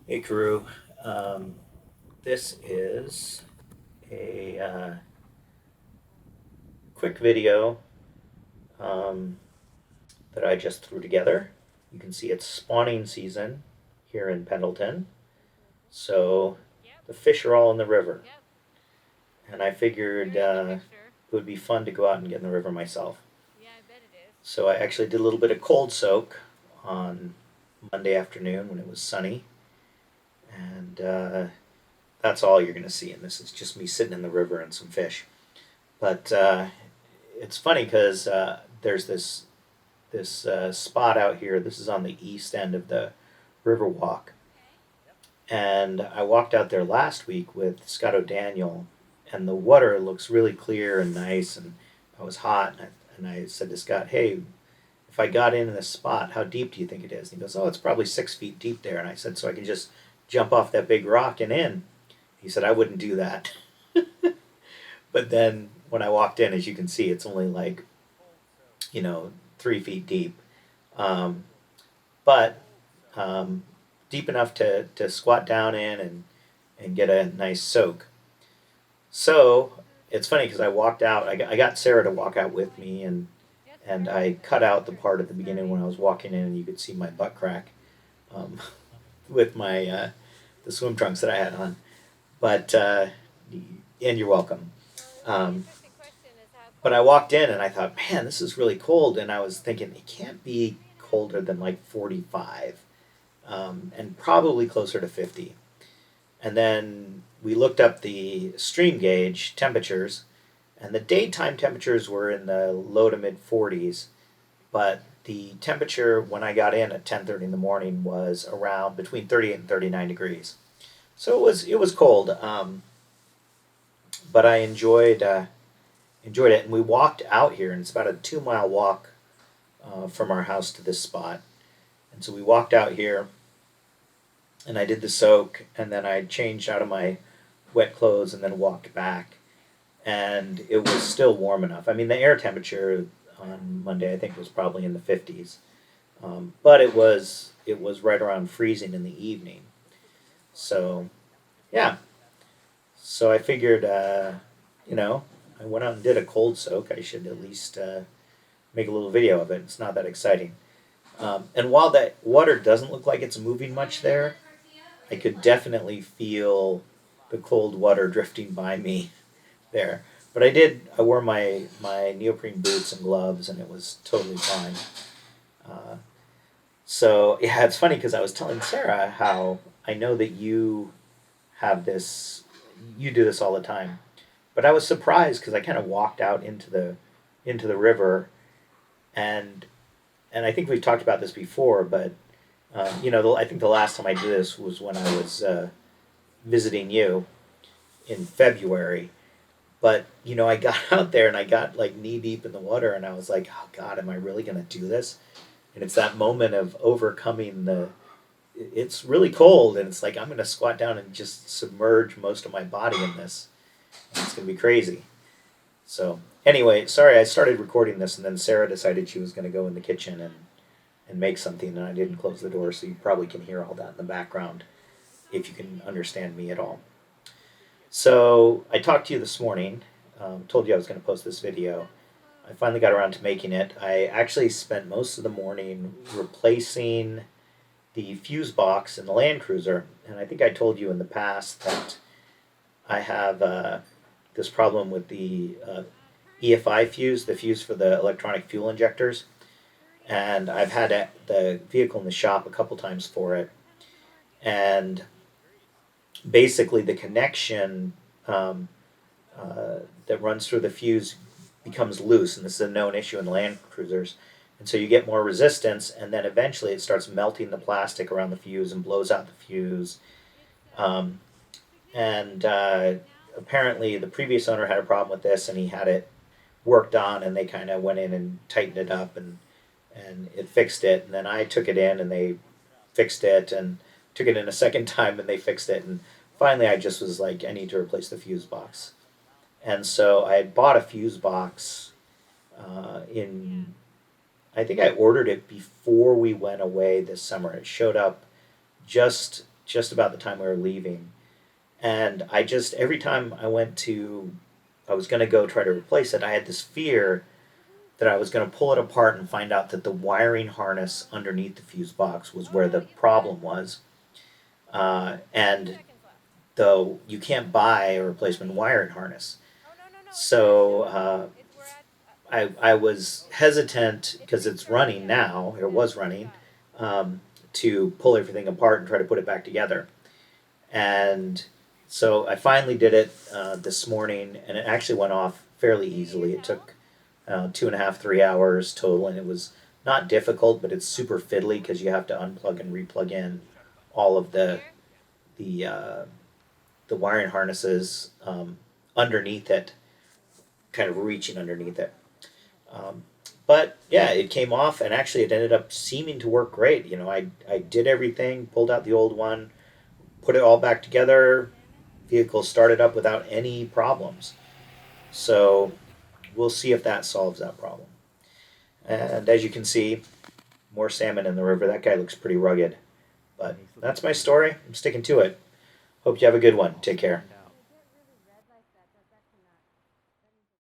Hey crew, um, this is a quick video um, that I just threw together. You can see it's spawning season here in Pendleton, so the fish are all in the river, and I figured it would be fun to go out and get in the river myself. So I actually did a little bit of cold soak on Monday afternoon when it was sunny, and that's all you're going to see in this. It's just me sitting in the river and some fish. But it's funny because there's this spot out here. This is on the east end of the river walk, and I walked out there last week with Scott O'Daniel, and the water looks really clear and nice. And I was hot, and I said to Scott, "Hey, if I got in this spot, how deep do you think it is?" And he goes, "Oh, it's probably 6 feet deep there." And I said, "So I can just jump off that big rock and in?" He said, "I wouldn't do that." But then when I walked in, as you can see, it's only like 3 feet deep, um, but um, deep enough to squat down in and get a nice soak. So it's funny because I walked out. I got Sarah to walk out with me, and I cut out the part at the beginning when I was walking in, and you could see my butt crack um, with my the swim trunks that I had on. But and you're welcome. Um, But I walked in and I thought, man, this is really cold. And I was thinking, it can't be colder than like 45, and probably closer to 50. And then we looked up the stream gauge temperatures, and the daytime temperatures were in the low to mid 40s. But the temperature when I got in at 10:30 in the morning was around between 38 and 39 degrees. So it was cold, but I enjoyed it. And we walked out here, and it's about a 2 mile walk from our house to this spot. And so we walked out here, and I did the soak, and then I changed out of my wet clothes, and then walked back. And it was still warm enough. I mean, the air temperature on Monday I think was probably in the 50s, but it was right around freezing in the evening. So yeah, so I figured, you know, I went out and did a cold soak. I should at least make a little video of it. It's not that exciting. And while that water doesn't look like it's moving much there, I could definitely feel the cold water drifting by me there. But I wore my neoprene boots and gloves, and it was totally fine. Uh, so, yeah, it's funny because I was telling Sarah how I know that you do this all the time. But I was surprised because I kind of walked out into the river, and I think we've talked about this before, but I think the last time I did this was when I was visiting you in February. But I got out there and I got like knee deep in the water, and I was like, "Oh God, am I really gonna do this?" And it's that moment of overcoming the. It's really cold, and it's like I'm gonna squat down and just submerge most of my body in this. And it's gonna be crazy. So anyway, sorry, I started recording this, and then Sarah decided she was gonna go in the kitchen and make something, and I didn't close the door, so you probably can hear all that in the background if you can understand me at all. So I talked to you this morning, told you I was going to post this video. I finally got around to making it. I actually spent most of the morning replacing the fuse box in the Land Cruiser, and I think I told you in the past that I have this problem with the EFI fuse, the fuse for the electronic fuel injectors, and I've had the vehicle in the shop a couple times for it, and basically the connection um, that runs through the fuse becomes loose, and this is a known issue in Land Cruisers. And so you get more resistance, and then eventually it starts melting the plastic around the fuse and blows out the fuse. Um, and apparently, the previous owner had a problem with this, and he had it worked on, and they kind of went in and tightened it up, and it fixed it. And then I took it in, and they fixed it, and took it in a second time, and they fixed it. And finally, I just was like, I need to replace the fuse box. And so I had bought a fuse box in, I think I ordered it before we went away this summer. It showed up just just about the time we were leaving. And I just, every time I was going to go try to replace it, I had this fear that I was going to pull it apart and find out that the wiring harness underneath the fuse box was where the problem was. And though you can't buy a replacement wiring harness. So I was hesitant because it's running now, or was running, um, to pull everything apart and try to put it back together. And so I finally did it this morning, and it actually went off fairly easily. It took 2.5, 3 hours total, and it was not difficult, but it's super fiddly because you have to unplug and replug in all of the uh, the wiring harnesses underneath it, kind of reaching underneath it. Um, but yeah, it came off, and actually, it ended up seeming to work great. I did everything, pulled out the old one, put it all back together. Vehicle started up without any problems. So we'll see if that solves that problem. And as you can see, more salmon in the river. That guy looks pretty rugged. But that's my story. I'm sticking to it. Hope you have a good one. Take care.